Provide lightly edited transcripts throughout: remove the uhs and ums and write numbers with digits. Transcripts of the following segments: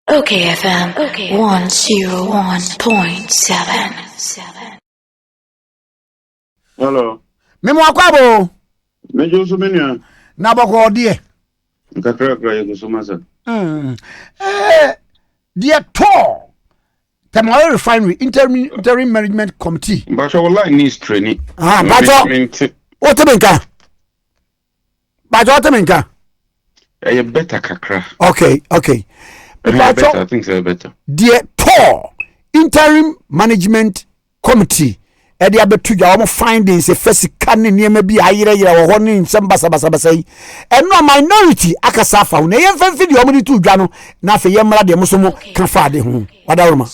OKFM 101.7. Hello. Memo akwabo. Mejo so menia. Na boko die. Nkakra yego so masa. Die TOR Thievery Refinery Interim Management Committee. Basho online needs training. Bajo. Otemenka. Bajo otemenka. You better kakra. Okay. Better, I think so better. Die TOR Interim Management Committee. E dia betu ja omo findings e fasika ne niam bi ayire wo ho ne nsem basa yi eno minority akasa fa na ye mfa video omo di tu dwa no na fe ye mra de mo so mo ka fa de ho wadawroma.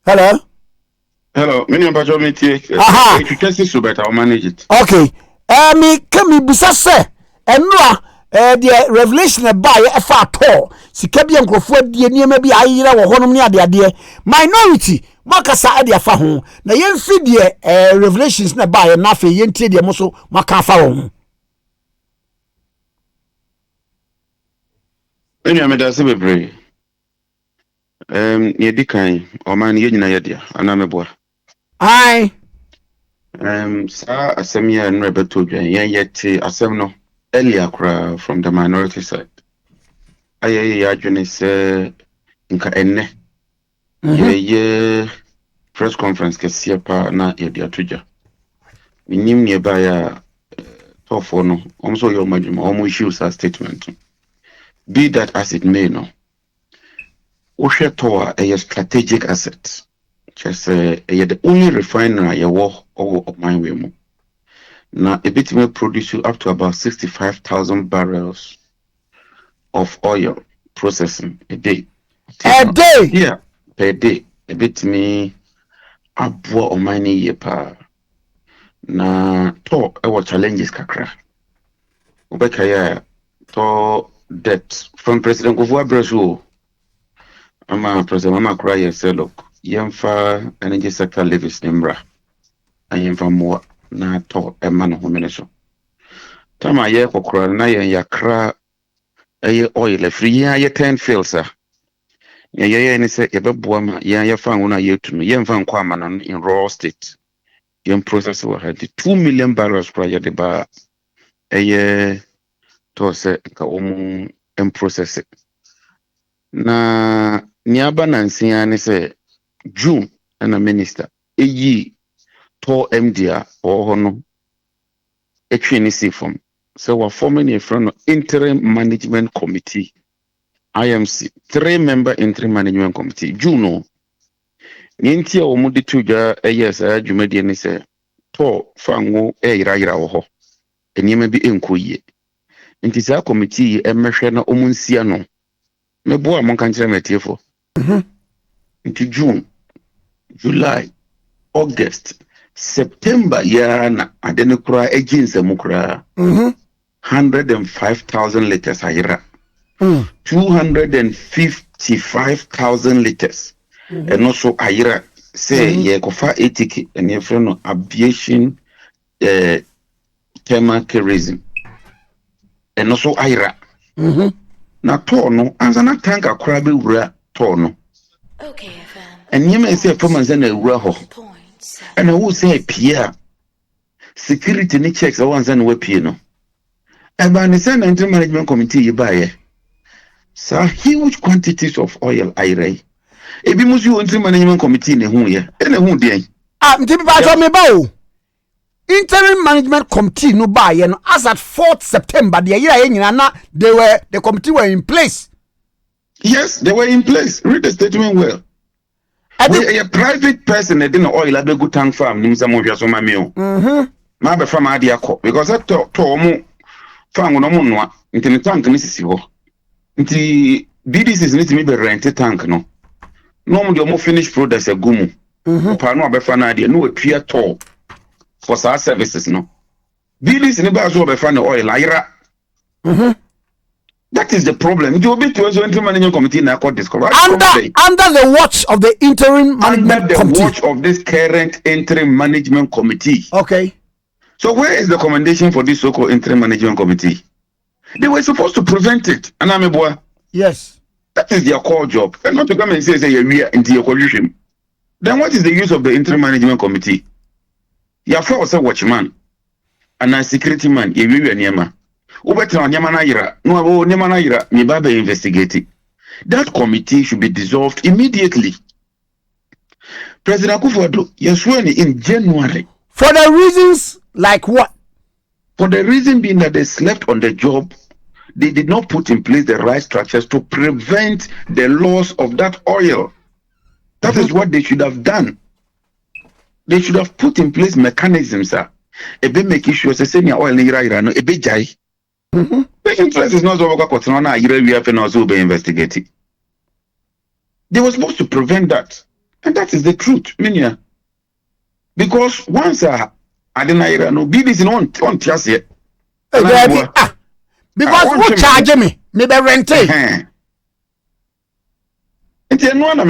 Hello, many Basho me take. You can see so better, I'll manage it. Okay. Me come busa se eno the revelation by a TOR sika bi enkrofo adie niam bi ayire wo honom ne ade minority makasa ade afa ho na yemfi de revelations na by na fe yentie de mo so maka afa ho Many ameda se bebre ye dikan o man ye nyina ye dia anameboa ai sa asem ye nre beto dwan ye yete asem no earlier from the minority side. Aye adwene se nka enne ye press conference kese pa na ye dia toja minim ne ba ya tofo no omso yo madwuma omo issues a statement be that as it may no ohwe TOR a strategic asset just the only refinery ye wo of mine we mu na a bit may produce you up to about 65,000 barrels of oil processing a day. Yeah, per day. A bit me abwa o mine ye pa na TOR our challenges kakra. Ubeka ya TOR debt from President Kufuor Bresu. Ama President Mama Kraye say look, yemfa energy sector levies nimbra and yemfa more na TOR e man ho meneso. Tama ye kokra na ye yakra eye oil free ye 10 fields ye ni say ye beboa ma ye fa ngona ye tunu ye mfa nkwa ma no in raw state ye process we had 2 million barrels per year de ba eye to say ka omu em process na niaba nansia ni say June na minister eyi TOR MDA ho no etwe ni see from so we're forming a front Interim Management Committee IMC 3-member Interim Management Committee Juno ninti a omo de tuja yes adwumadi ni se TOR fango yira wo ho enima bi enkoyie nti sa committee emehwe na omo nsia no mebo a monka nkere metiefo nti June July August September ya na adene kura ejinse mukura 105,000 liters ayira 255,000 liters and also ayira say ye kofa etiki and ye friend no aviation thermal kerosene and also ayira na TOR no anza na tank akura be wura TOR no and ye may say from anza na wura ho and who say pia security ni checks awanza na we pie no eba ni say Interim Management Committee ye baye so huge quantities of oil ayre ebi musu Interim Management Committee ne hu ye ene hu den mtibi ba so me ba o Interim Management Committee no ba ye no as at 4th September the year nyina na the committee were in place. Yes, they were in place. Read the statement well. A private person that didn't oil a good tank farm nimsa mo hwa so ma me o ma be farm ade akọ because that TOR mo farm no mo noa nti tank ni sisi ho nti BDCs need to be rent tank no mo de mo finish products agumu pa no abefa na ade no atwa TOR for services no BDCs ni ba so abefa na oil ayira that is the problem. You will be to Interim Management Committee now called this correct under the watch of the Interim Management Committee. Under the watch of this current Interim Management Committee. Okay. So where is the commendation for this so-called Interim Management Committee? They were supposed to prevent it. And I'm a boy. Yes. That is their core job. And not to come and say we are into your coalition. Then what is the use of the interim management committee? You have also a watchman and a security man. You will be a Nyama. Ubetra Nyamanaira. No, Nyamanaira. Me babe investigate. That committee should be dissolved immediately. President Akufo-Addo, you sworn in January. For the reasons like what? For the reason being that they slept on the job, they did not put in place the right structures to prevent the loss of that oil. That is what they should have done. They should have put in place mechanisms, sir. A bit making sure the senior oil no a bit jai. The interest is not so we have to also be investigated. They were supposed to prevent that. And that is the truth, Minya. Because once I didn't know, BBC on Tiasia. Because who charge me? Maybe rent it. It's a no one I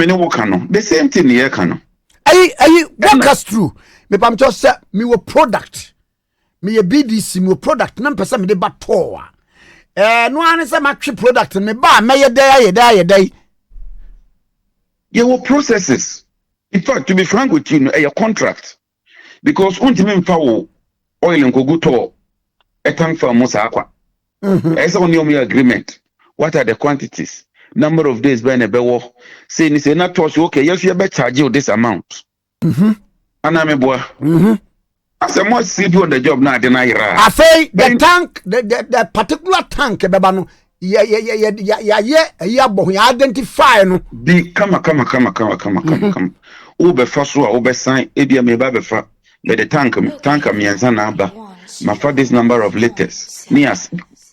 the same thing here can. I walk us through. Maybe I'm just say me a product. Me a BDC, me a product. None person me de bator. No one is a match product. Me ba me a day. There were processes. In fact, to be frank with you, a contract. Because ultimately, oil and go to a tank for Mosakwa. As only on your agreement. What are the quantities? Number of days by a bewo. Saying it's not toss okay, yes, you better charge you this amount. And I'm a boy. As a more sleep on the job now than I say the tank, the particular tank, Babano. Yeah, identify no. Be come. Ube faswa, ube sign, Edia me babefa, but the tank me and Zanaba. My father's number of letters. Nias.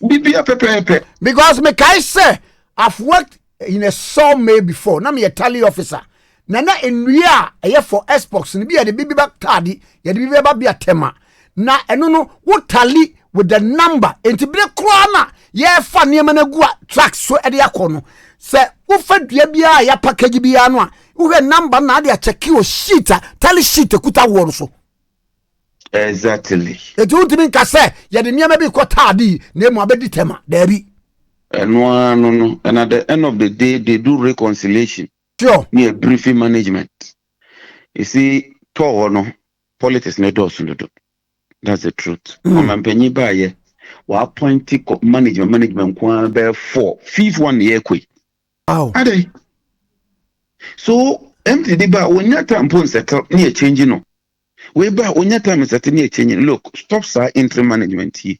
Be a pepe. Because me kai say, I've worked in a sawmill before. Now me a tally officer. Nana in Ria, a for Xbox, and be a baby back tardy, yet be a tema. Na no, what tally with the number, and to be a corner. Yeah, funny man tracks so at the akono. Say, Ufa Diabia, ya package bianwa. Uwe number na dia check your sheet, tally sheet kuta worso. Exactly. It won't mean Cassa, ya the near maybe quatadi, name abedi tema, debi. No. And at the end of the day, they do reconciliation. Sure. Near briefing management. You see, TOR no politics no do. That's the truth. Penny buyer. Wa appointed management kwa be 4 1 year kwe. Oh. Ade. So empty the bar when your time pon settle near changing no. We ba when your time is settle near changing. Look, stop sir interim management here.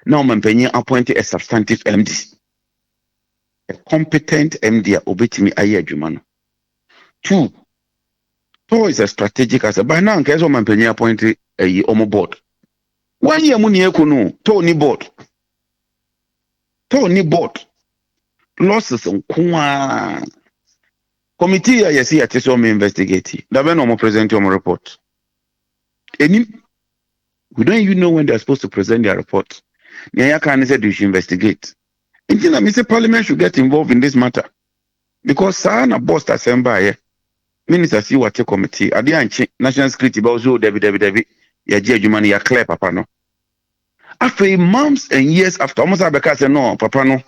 Now Mampenye appointed a substantive MD. A competent MD obetimi aye adwuma. 2. TOR is a strategic as by now case Mampenye appointed a omo board. 1 year money no TOR board losses on committee I see at this investigate that when I'm present your report. We don't even know when they're supposed to present their report. Nyaya can say they should investigate. Until I say Parliament should get involved in this matter. Because Sana boss assembly minister see what committee at the national security about so David ya judgment ya clear papa no. After months and years after almost abeka say no papa no.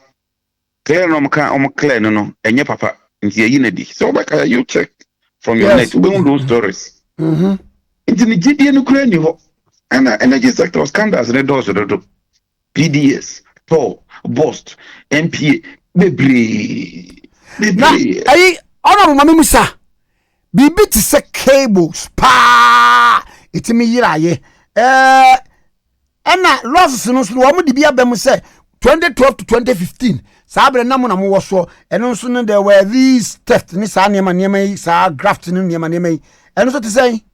Clear no clear no enye papa nti ye na di. So beka you check from your net we won't those stories. Nti ni gidi no kura ni ho. And energy sector scandals ne do PDS, TOR, BOST, MPA, bebre. Ayi honorable mama Musa. Bibi ti se cables pa itimi yiraye na losses no so wo de bia bem say 2012 to 2015 sabre na mo wo so eno so no there were these theft ni sa niema yi sa graft ni niema yi eno so to say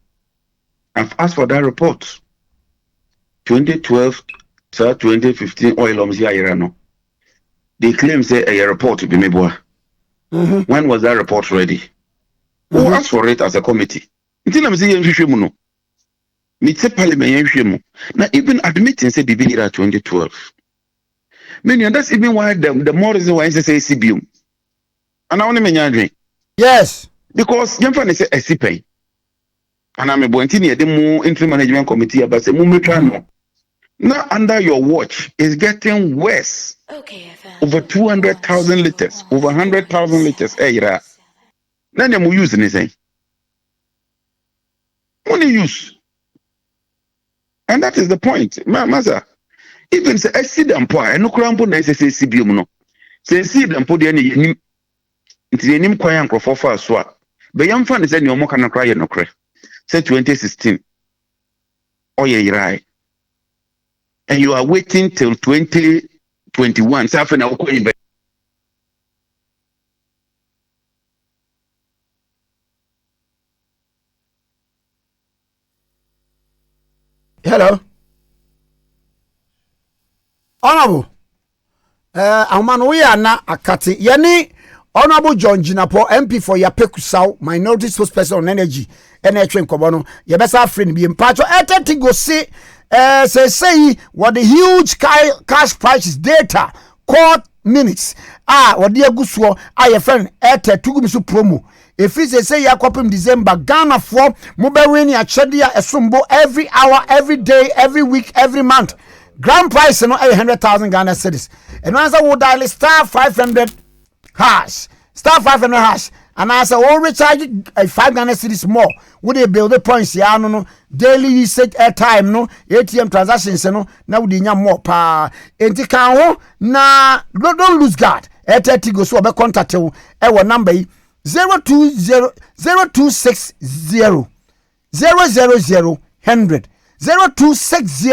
I've asked for that report 2012 to 2015 oil omzi no they claim say a report to be meboa. When was that report ready? Who asked for it as a committee? Until I'm saying you no. Meet Parliament. Now even admitting say the bill 2012. Meaning that's even why the more reason why I say CBU. And I want to mention yes. Because Yamfan say SCP. And I'm a boy the more interim management committee about say mumetran. Now under your watch is getting worse. OKFM. Over 200,000 liters, over 100,000 liters. Hey, yeah. Then you use anything. Only use. And that is the point. Maza. Even say I see them poor. I no crampo na say CBM no. Say see them poor. They ni. Nti ni mkwaya nkrofo fa so a. Be yam fa ne say ni omo kana kra ye no kre. Say 2016. Oh yeah, right. And you are waiting till 2021. Say afa na ukọ Hello. Honorable. Amano we are na akate. Yani Honorable John Jinapor MP for Yapekusau, minority spokesperson on energy. NHN Kobono. Yabesa friend be impacho. Eteti go say what the huge cash prices data court minutes. What the aguswo your friend ete tugumisu promo. If he say yakopim December Ghana for mobile ya chedia esumbo every hour, every day, every week, every month. Grand price no 100,000 Ghana cedis. And once I will dial star 500 hash, star 500 hash, and as I will recharge 5 Ghana cedis more. Would they build the points ya no daily usage airtime no ATM transactions no now would you more pa enti kan ho na don't lose guard. Eteti go so be contact you number 020 0260 000 100 0260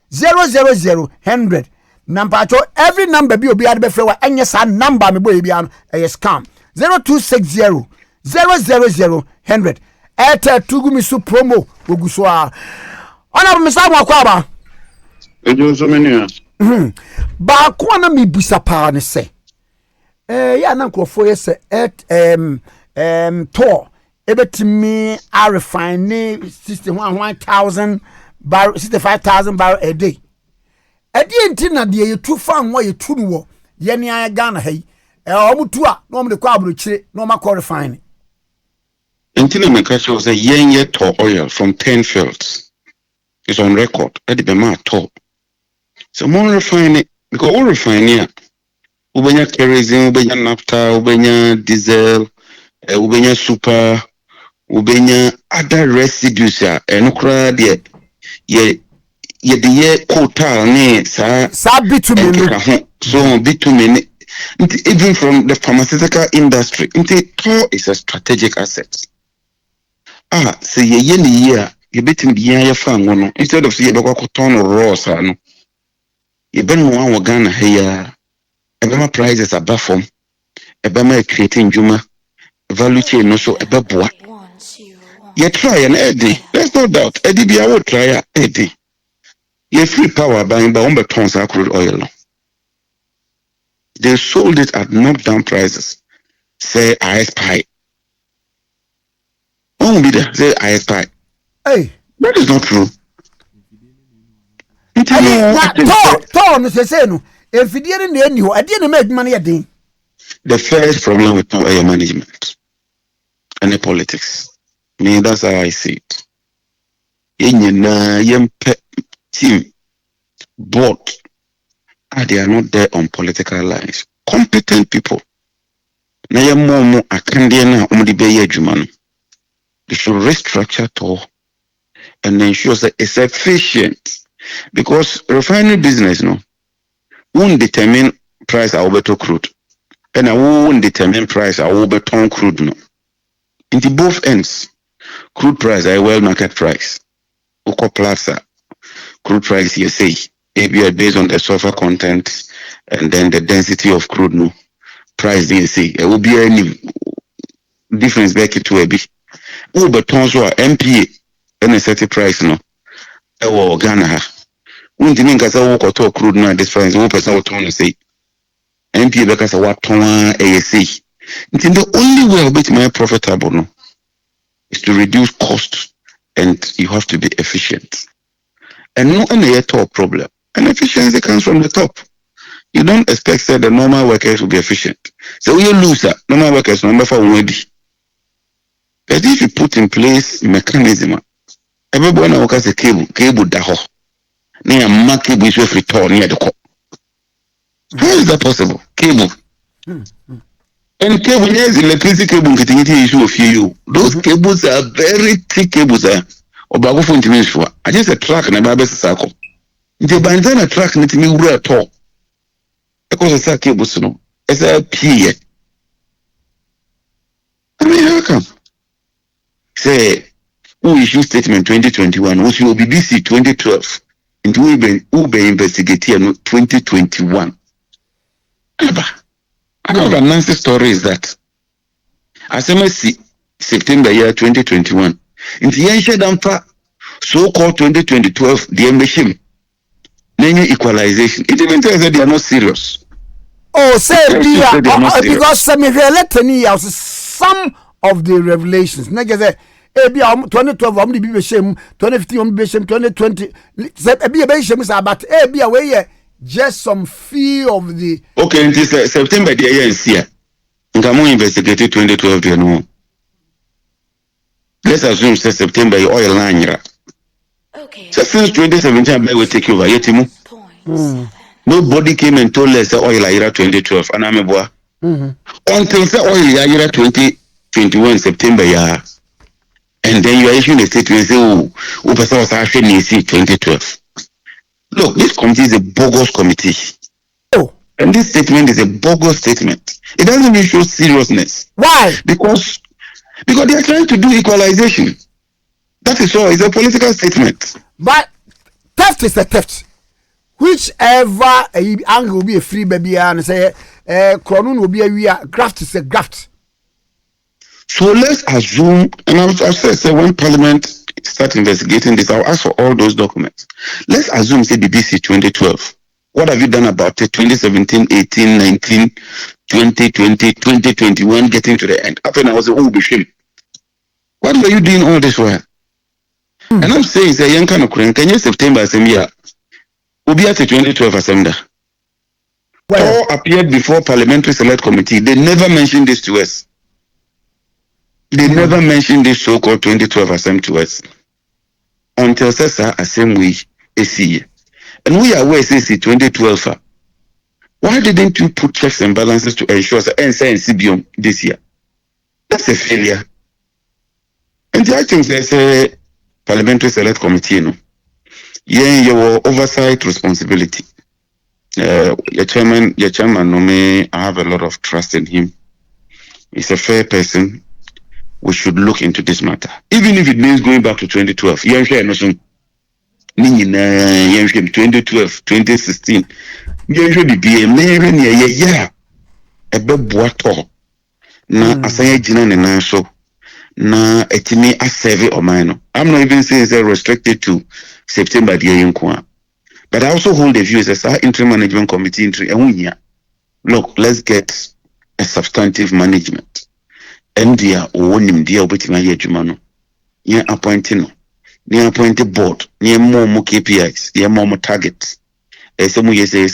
000 number to every number be obi adbe frewa enye sa number me boy bia no scam 0260 000 100 ete tugumi su promo oguso a ona me sa mo akwa ba ejo so many ba ko na me busa pa ne se ya na nkrofo ye se TOR ebetimi a refine 61,000 barrel 65,000 barrel a day. Edi enti na de ye tu fan wo ye tu no wo ye ne an Ghana hai omutu a no me de kwa abrochire no ma refine. Enti na make sure say yen TOR oil from 10 fields. It's on record. Edi be ma TOR. So more refine it because all refine here. Ubenya kerosene, ubenya naphtha, ubenya diesel, ubenya super, ubenya other residues ya enukra de ye de quota ne sa bitumen so bitumen even from the pharmaceutical industry TOR is a strategic asset. Say ye ni year ye betim biya ya fa ngono instead of say ye be kwa ton raw sa no ye ben no an Ghana here ebema prices above from ebema creating juma value chain no so ebeboa ye try and eddy let's no doubt eddy bia wo try eddy ye free power buying by 1 tons of crude oil. They sold it at knockdown prices. Say ISPI. Oh, be there. Say ISPI. Hey, that is not true. TOR no say no. If you didn't know, I didn't make money a day. The first problem with TOR management and the politics. Me, that's how I see it. Yem team board. They are not there on political lines. Competent people. Na ye mo akande na omde adwuma. They should restructure TOR and ensure that it's efficient. Because refinery business won't determine price I will to crude. And I won't determine price I will beton crude Into both ends, crude price I well market price. Oko plaza crude price you say based on the sulfur content and then the density of crude price you see it will be any difference back to a bit. But so MPA and a certain price Ghana. Won't mean because I walk or talk crude now this price 1% to say MPA because I want ASC. The only way I'll be more profitable is to reduce costs and you have to be efficient. And no any TOR problem. And efficiency comes from the top. You don't expect that the normal workers will be efficient. So you lose that. Normal workers number for ready. But if you put in place mechanism, everyone works a cable daho. near mark cable is return near the cop. How is that possible? Cable. And cable, yes, electricity cable getting it issue of you. Those cables are very thick cables. Obago for intimation. I just a track and a babes circle. The bandana track need to be real tall. Because it's a cable, no. It's a P. I mean, how come? Say, who issue statement 2021, which will be BBC 2012, and who be investigating 2021. Another Nancy story is that as I see September year 2021, in the ancient so-called 2012, the ambition, namely equalization. It even tells that they are not serious. Oh, say because some of the revelations. Nigga say, 2012, 2015, 2020. But just some few of the. Okay, in this September, the year is here. Ngamo investigated 2012, you know. Let's assume say September, your oil line. Okay. So since 2017, I will take over. Yetimu. Nobody came and told us oil ira 2012. And I'm a boy. Until say oil ira 2021 September, yeah. And then you are issuing a statement and say, oh, person was actually 2012. Look, this committee is a bogus committee. Oh. And this statement is a bogus statement. It doesn't even show seriousness. Why? Because they are trying to do equalization. That is all. It's a political statement. But theft is a theft. Whichever angle will be a free baby and say, Kronun will be a graft is a graft. So let's assume, and I've said when Parliament start investigating this, I'll ask for all those documents. Let's assume, say, BBC 2012. What have you done about it? 2017, 18, 19, 2020, 2021, getting to the end. After I was oh, be shame. What were you doing all this while? And I'm saying, say, young kind of can you September, same year? We'll be at the 2012 assembly. All appeared before Parliamentary Select Committee. They never mentioned this to us. They never mentioned this so-called 2012 assembly to us until Sasa Assembly AC. And we are aware since 2012. Why didn't you put checks and balances to ensure that NCBM this year? That's a failure. And I think there's a Parliamentary Select Committee, your oversight responsibility. Your chairman, I have a lot of trust in him. He's a fair person. We should look into this matter. Even if it means going back to 2012. 2012, 2016. Na asaya jina ne na so na etimi asserve omano. I'm not even saying it's restricted to September the year. But I also hold the view as our interim management committee look, let's get a substantive management. India or India with my yejumano. Yeah, appointing near appointed board, near more KPIs, near more targets. Some way say.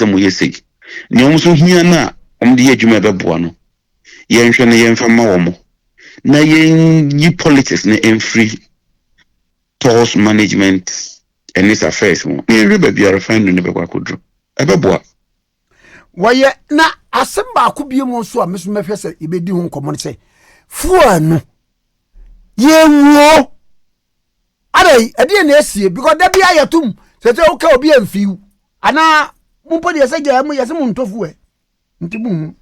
Nyomso here na the yejuma buano. Yen shana yen from Maomo. Na yen ye politics na free TOR's management and its affairs. Yen be a refined in the Bakudro. Ebeboa. Why na assemble could be more so, Miss Mefes, you be doing common say. Fuan ye wo adai ade na esie because da bia yatum se te okay obi amfiu ana mumpo de se gya mu yase mu ntofu e ntibu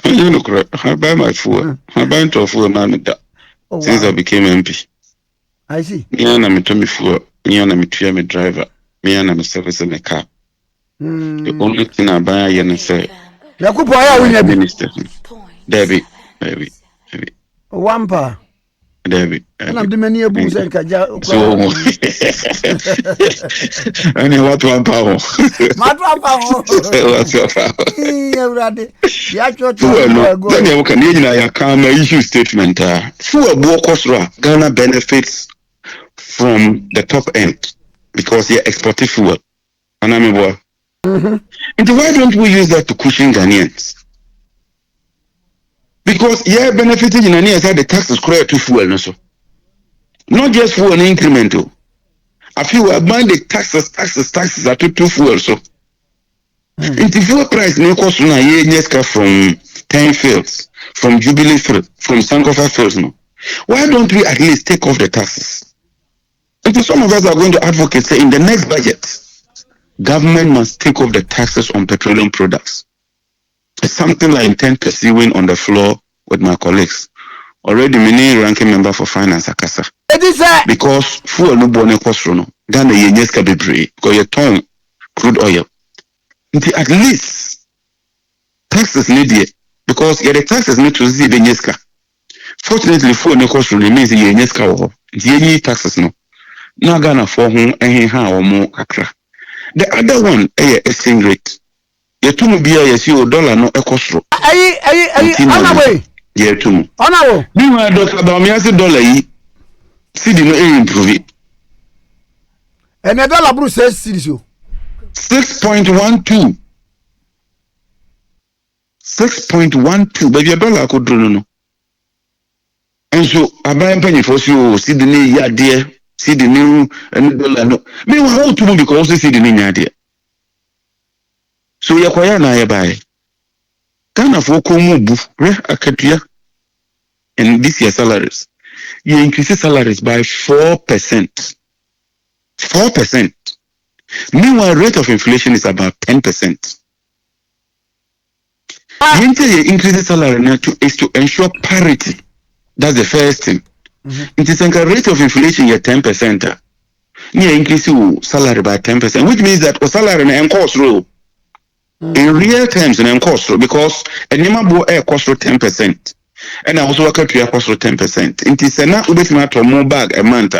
you look right. I buy my food. I buy into food man since I became MP. I see. Me na me to me food, me na me to me driver, me na me service me car. The only thing I buy here is say Yakupo aya winya minister. Debbie. Wampa. David. And I'm the many abuse and kaja. So, and what one power? What's your power? Then you can issue statement. For a workers, Ghana benefits from the top end because you're exporting food. And I'm a boy. And why don't we use that to cushion Ghanaians? Because yeah, benefiting in any side the tax is clear to fuel, no so. Not just for an incremental. I feel we are buying the taxes at two fuel so. And the fuel price no cost na yeska from 10 fields, from Jubilee field, from Sankofa fields no. Why don't we at least take off the taxes? And some of us are going to advocate say in the next budget, government must take off the taxes on petroleum products. It's something I intend pursuing on the floor with my colleagues. Already many ranking member for finance akasa. Because fuel no bone cost no. Ghana yenyeska bebre because you turn crude oil. At least taxes need it because the taxes need to see the yenyeska. Fortunately, fuel no cost no means yenyeska wo. The taxes no. Na Ghana for ho ha or more kakra. The other one exchange rate. You to be a dollar no ekostro. Ayi Yeah, too. Honorable. Meanwhile, Dr. Bamiasi dollar see the no improve it. And the dollar Bruce says 6.12. 6.12. But your dollar could do no. And so I buy a penny for you, see the new year dear, see the new and dollar no. Meanwhile, how to because see the new year dear. So you're quite na buy. Ghana for Komubu, Akatia. And this year's salaries, you increase salaries by 4%. 4%. Meanwhile, rate of inflation is about 10%. You increase salary is to ensure parity. That's the first thing. It is a rate of inflation is 10%. You increase your salary by 10%, which means that salary and cost row. In real terms, and cost row because a number air cost 10%. And I also work at your cost 10%. It is not a more bag a month.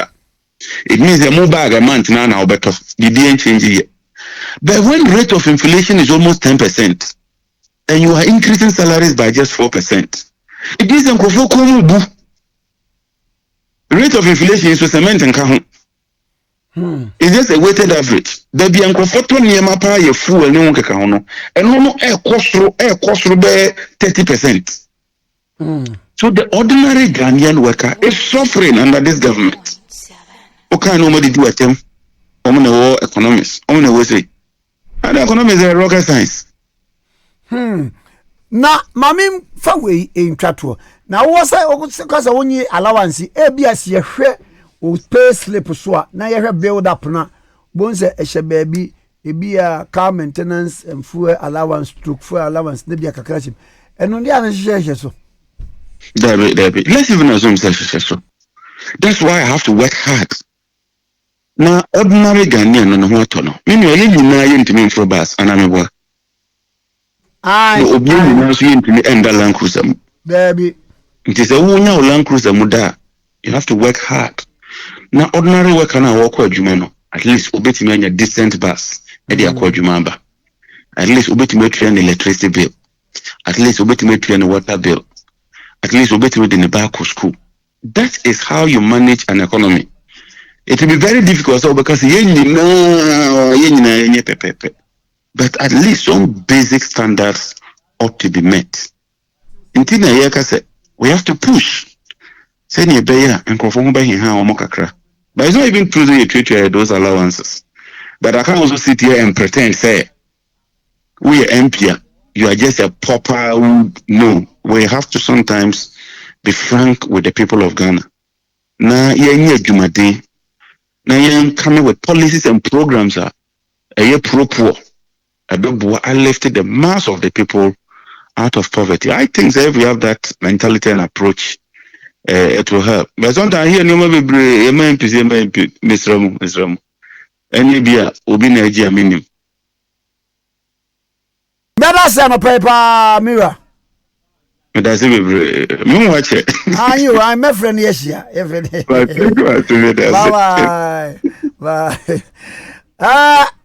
It means a more bag a month now better. The didn't change it. But when rate of inflation is almost 10%, and you are increasing salaries by just 4%, it means a rate of inflation is cement and kahun. It's just a weighted average. There be uncomfortable near my pay fuel and no one and no air cost 30%. So the ordinary Ghanaian worker is suffering under this government. Okay, nobody do at them. I'm war economists. I'm gonna say, and economics are rocket science. Na mamim fa we in twatwo. Na wo say because wonyi allowance ABS ye hwe o pay slip so a na ye hwe build up na bonse ehye baabi ebia car maintenance and fuel allowance stroke fuel allowance na bia kakrachim. Eno ndi an hye so. Let's even assume so. That's why I have to work hard. Now, ordinary Ghanaian no what no. Meaning you na yintimi for bus and I'm work. No obi na so yintimi enda Land Cruiser. Baby. It is a wonya Land Cruiser muda. You have to work hard. Now, ordinary worker na work adwuma no. At least obetimi anya decent bus. E dey akwa adwuma ba. At least obetimi pay an electricity bill. At least obetimi pay an water bill. At least obetimi in the back of school. That is how you manage an economy. It will be very difficult so because but at least some basic standards ought to be met. We have to push. But it's not even true that you treat those allowances. But I can also sit here and pretend, say, we are MP, you are just a pauper. No, we have to sometimes be frank with the people of Ghana. Now, you're coming with policies and programs a year pro-poor. I lifted the mass of the people out of poverty. I think that if we have that mentality and approach, it will help. But sometimes here, no matter Mr. Any beer will be Nigeria minimum. Better send a paper mirror. That's it. Me watch it. You, I'm my friend. Yes, yeah. Every day. Bye bye.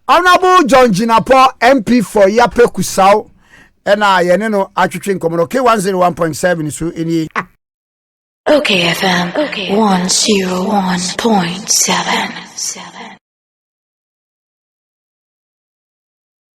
Honorable John Jinapor, MP for Yape Kusau, and I know actually Komodo K101.7 so any. OKFM 101.7.